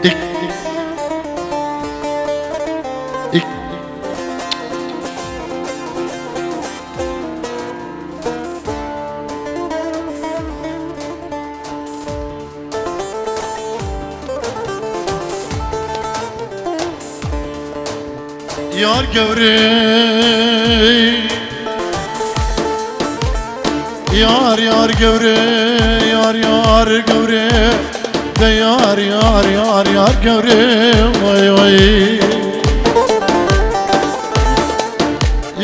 İk. İk. Yar Gevri, yar Gevri, yar Gevri, de yar Gevri, vay vay.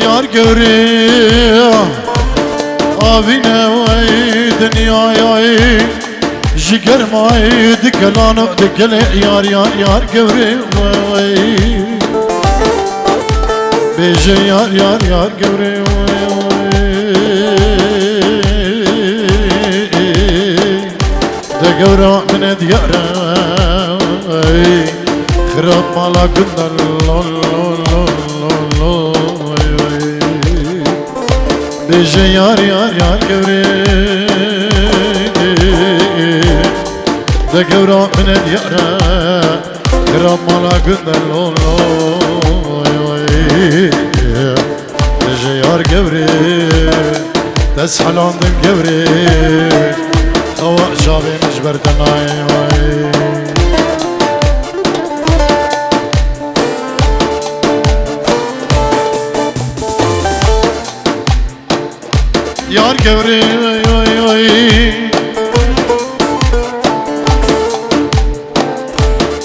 Yar Gevri, abine vay dünyaya, jiger may dikelanı dikele yar Gevri, vay vay. Beje yar Gevri, vay vay. De Gevra mine diyara, khrab mala gündar lol lol lol, vay vay. Beje yar Gevri, de Gevra mine diyara, khrab mala gündar lol lol. Beje yar Gevri, teshalandım Gevri, hava şabim jberden ay ay. Yar Gevri, ay ay.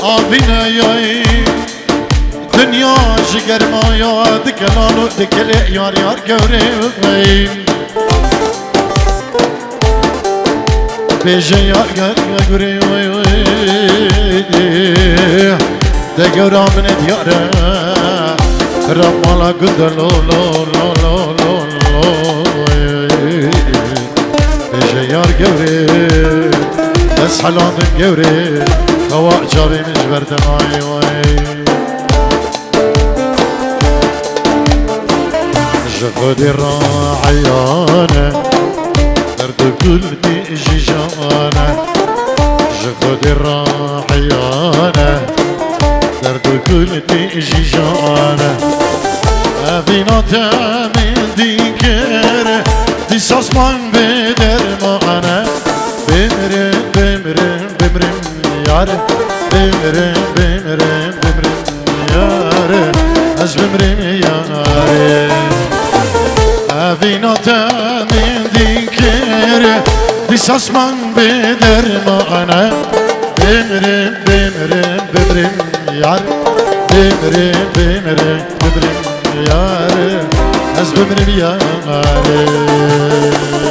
Abine ay. Dünya jiger maya dikelanu dikele yar Gevri, beje yar Gevri, de Gevra mine diyara, khrab mala gündar lol lol, beje yar Gevri, teshalandım Gevri, hava cabim jberden ay ay. خدي الراعيانة درد قلبي جيجانة، خدي الراعيانة درد قلبي جيجانة. أبيناتا من ديكر دي ساسمان بدر معنا، بمرم يار، بمرم يار، از بمرم يار. Vinata min dikere, disasman beder mana. Bemrim yar, bemrim yar, az bemrim yar.